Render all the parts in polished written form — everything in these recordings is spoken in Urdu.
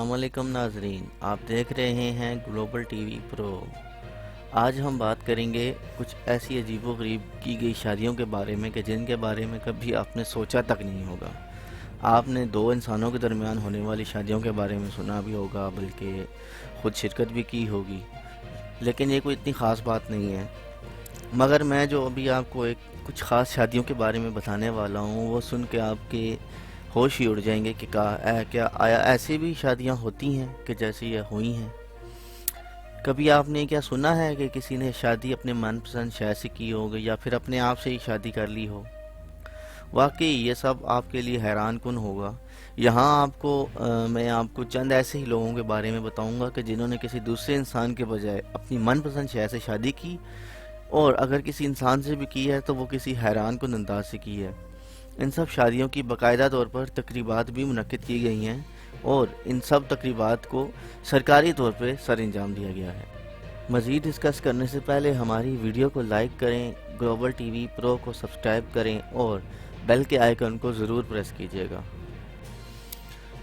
السلام علیکم ناظرین، آپ دیکھ رہے ہیں گلوبل ٹی وی پرو۔ آج ہم بات کریں گے کچھ ایسی عجیب و غریب کی گئی شادیوں کے بارے میں کہ جن کے بارے میں کبھی آپ نے سوچا تک نہیں ہوگا۔ آپ نے دو انسانوں کے درمیان ہونے والی شادیوں کے بارے میں سنا بھی ہوگا، بلکہ خود شرکت بھی کی ہوگی، لیکن یہ کوئی اتنی خاص بات نہیں ہے۔ مگر میں جو ابھی آپ کو کچھ خاص شادیوں کے بارے میں بتانے والا ہوں، وہ سن کے آپ کے ہوش ہی اڑ جائیں گے کہ کیا آیا ایسی بھی شادیاں ہوتی ہیں کہ جیسے یہ ہوئی ہیں۔ کبھی آپ نے کیا سنا ہے کہ کسی نے شادی اپنے من پسند شے سے کی ہو یا پھر اپنے آپ سے ہی شادی کر لی ہو؟ واقعی یہ سب آپ کے لیے حیران کن ہوگا۔ یہاں میں آپ کو چند ایسے ہی لوگوں کے بارے میں بتاؤں گا کہ جنہوں نے کسی دوسرے انسان کے بجائے اپنی من پسند شے سے شادی کی، اور اگر کسی انسان سے بھی کی ہے تو وہ کسی حیران کن انداز سے کی ہے۔ ان سب شادیوں کی باقاعدہ طور پر تقریبات بھی منعقد کی گئی ہیں، اور ان سب تقریبات کو سرکاری طور پہ سر انجام دیا گیا ہے۔ مزید ڈسکس کرنے سے پہلے ہماری ویڈیو کو لائک کریں، گلوبل ٹی وی پرو کو سبسکرائب کریں اور بیل کے آئیکن کو ضرور پریس کیجیے گا۔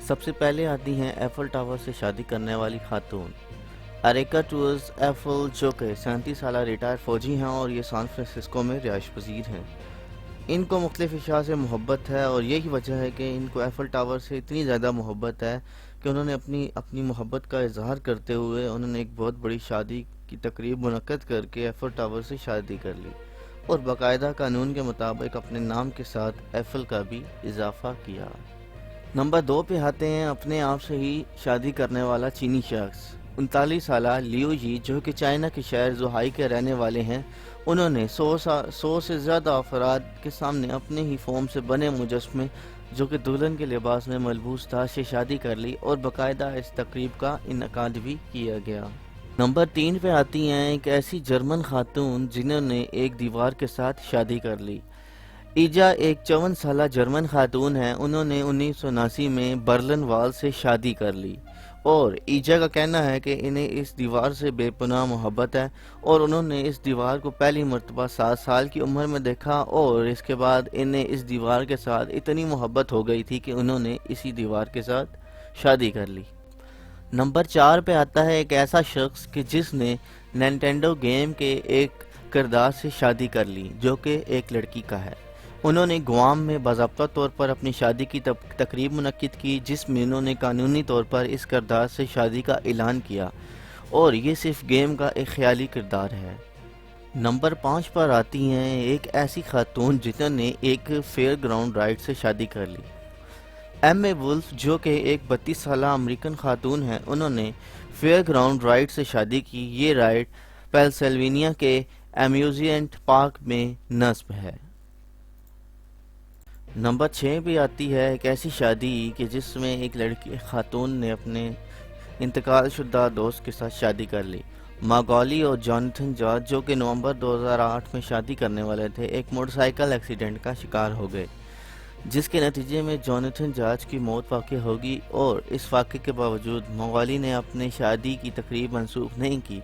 سب سے پہلے آتی ہیں ایفل ٹاور سے شادی کرنے والی خاتون اریکا ٹورز ایفل، جو کہ 37 سالہ ریٹائر فوجی ہیں اور یہ سان فرانسسکو میں رہائش پذیر ہیں۔ ان کو مختلف اشیاء سے محبت ہے، اور یہی وجہ ہے کہ ان کو ایفل ٹاور سے اتنی زیادہ محبت ہے کہ انہوں نے اپنی محبت کا اظہار کرتے ہوئے انہوں نے ایک بہت بڑی شادی کی تقریب منعقد کر کے ایفل ٹاور سے شادی کر لی، اور باقاعدہ قانون کے مطابق اپنے نام کے ساتھ ایفل کا بھی اضافہ کیا۔ نمبر 2 پہ آتے ہیں اپنے آپ سے ہی شادی کرنے والا چینی شخص 39 سالہ لیو جی، جو کہ چائنا کے شہر زوہائی کے رہنے والے ہیں۔ انہوں نے 100 سے زیادہ افراد کے سامنے اپنے ہی فوم سے بنے مجسمے، جو کہ دلہن کے لباس میں ملبوس تھا، سے شادی کر لی، اور باقاعدہ اس تقریب کا انعقاد بھی کیا گیا۔ نمبر 3 پہ آتی ہیں ایک ایسی جرمن خاتون جنہوں نے ایک دیوار کے ساتھ شادی کر لی۔ ایجا ایک 54 سالہ جرمن خاتون ہیں۔ انہوں نے 1979 میں برلن وال سے شادی کر لی، اور ایجا کا کہنا ہے کہ انہیں اس دیوار سے بے پناہ محبت ہے، اور انہوں نے اس دیوار کو پہلی مرتبہ 7 سال کی عمر میں دیکھا، اور اس کے بعد انہیں اس دیوار کے ساتھ اتنی محبت ہو گئی تھی کہ انہوں نے اسی دیوار کے ساتھ شادی کر لی۔ نمبر 4 پہ آتا ہے ایک ایسا شخص کہ جس نے نینٹینڈو گیم کے ایک کردار سے شادی کر لی، جو کہ ایک لڑکی کا ہے۔ انہوں نے گوام میں باضابطہ طور پر اپنی شادی کی تقریب منعقد کی، جس میں انہوں نے قانونی طور پر اس کردار سے شادی کا اعلان کیا، اور یہ صرف گیم کا ایک خیالی کردار ہے۔ نمبر 5 پر آتی ہیں ایک ایسی خاتون جنہوں نے ایک فیئر گراؤنڈ رائڈ سے شادی کر لی۔ ایم اے وولف، جو کہ ایک 32 سالہ امریکن خاتون ہیں، انہوں نے فیئر گراؤنڈ رائڈ سے شادی کی۔ یہ رائڈ پینسلوینیا کے امیوزمنٹ پارک میں نصب ہے۔ نمبر 6 پہ آتی ہے ایک ایسی شادی کہ جس میں ایک لڑکی خاتون نے اپنے انتقال شدہ دوست کے ساتھ شادی کر لی۔ ماگولی اور جوناتھن جارج، جو کہ نومبر 2008 میں شادی کرنے والے تھے، ایک موٹر سائیکل ایکسیڈنٹ کا شکار ہو گئے، جس کے نتیجے میں جوناتھن جارج کی موت واقع ہوگی، اور اس واقعے کے باوجود ماگولی نے اپنی شادی کی تقریب منسوخ نہیں کی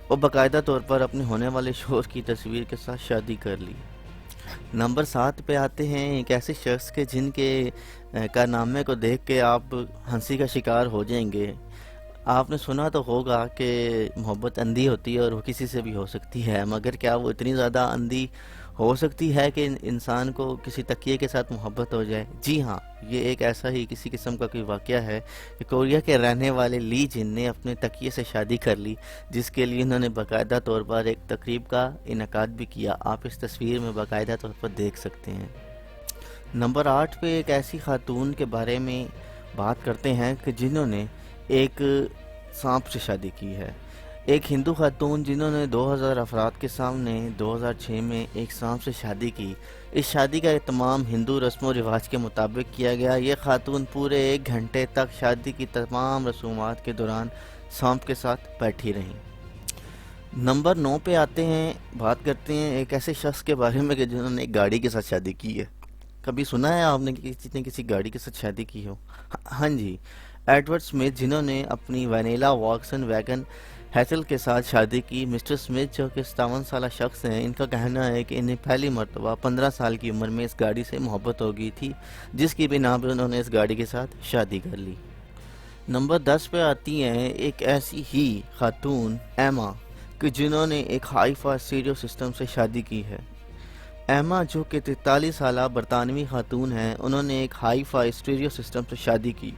اور باقاعدہ طور پر اپنے ہونے والے شوہر کی تصویر کے ساتھ شادی کر لی۔ نمبر 7 پہ آتے ہیں ایک ایسے شخص کے جن کے کارنامے کو دیکھ کے آپ ہنسی کا شکار ہو جائیں گے۔ آپ نے سنا تو ہوگا کہ محبت اندھی ہوتی ہے اور وہ کسی سے بھی ہو سکتی ہے، مگر کیا وہ اتنی زیادہ اندھی ہو سکتی ہے کہ انسان کو کسی تکیے کے ساتھ محبت ہو جائے؟ جی ہاں، یہ ایک ایسا ہی کسی قسم کا کوئی واقعہ ہے کہ کوریا کے رہنے والے لی جن نے اپنے تکیے سے شادی کر لی، جس کے لیے انہوں نے باقاعدہ طور پر ایک تقریب کا انعقاد بھی کیا۔ آپ اس تصویر میں باقاعدہ طور پر دیکھ سکتے ہیں۔ نمبر 8 پہ ایک ایسی خاتون کے بارے میں بات کرتے ہیں کہ جنہوں نے ایک سانپ سے شادی کی ہے۔ ایک ہندو خاتون جنہوں نے 2000 افراد کے سامنے 2006 میں ایک سانپ سے شادی کی۔ اس شادی کا اہتمام ہندو رسم و رواج کے مطابق کیا گیا۔ یہ خاتون پورے 1 گھنٹے تک شادی کی تمام رسومات کے دوران سانپ کے ساتھ بیٹھی رہیں۔ نمبر 9 پہ آتے ہیں، بات کرتے ہیں ایک ایسے شخص کے بارے میں کہ جنہوں نے ایک گاڑی کے ساتھ شادی کی ہے۔ کبھی سنا ہے آپ نے کسی گاڑی کے ساتھ شادی کی ہو؟ ہاں جی، ایڈورڈ سمتھ، جنہوں نے اپنی وینیلا واکسن ویگن ہیتل کے ساتھ شادی کی۔ مسٹر سمتھ، جو کہ 57 سالہ شخص ہیں، ان کا کہنا ہے کہ انہیں پہلی مرتبہ 15 سال کی عمر میں اس گاڑی سے محبت ہو گئی تھی، جس کی بنا پر انہوں نے اس گاڑی کے ساتھ شادی کر لی۔ نمبر 10 پہ آتی ہیں ایک ایسی ہی خاتون ایما کہ جنہوں نے ایک ہائی فائی اسٹیریو سسٹم سے شادی کی ہے۔ ایما جو کہ 43 سالہ برطانوی خاتون ہیں، انہوں نے ایک ہائی فائی اسٹیریو سسٹم سے شادی کی۔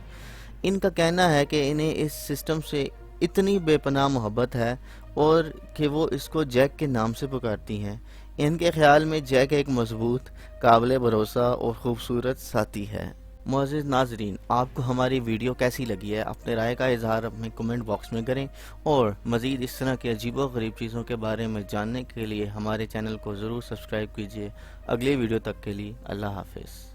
ان کا کہنا ہے کہ انہیں اس سسٹم سے اتنی بے پناہ محبت ہے اور کہ وہ اس کو جیک کے نام سے پکارتی ہیں۔ ان کے خیال میں جیک ایک مضبوط، قابل بھروسہ اور خوبصورت ساتھی ہے۔ معزز ناظرین، آپ کو ہماری ویڈیو کیسی لگی ہے؟ اپنے رائے کا اظہار اپنے کمنٹ باکس میں کریں اور مزید اس طرح کے عجیب و غریب چیزوں کے بارے میں جاننے کے لیے ہمارے چینل کو ضرور سبسکرائب کیجیے۔ اگلی ویڈیو تک کے لیے اللہ حافظ۔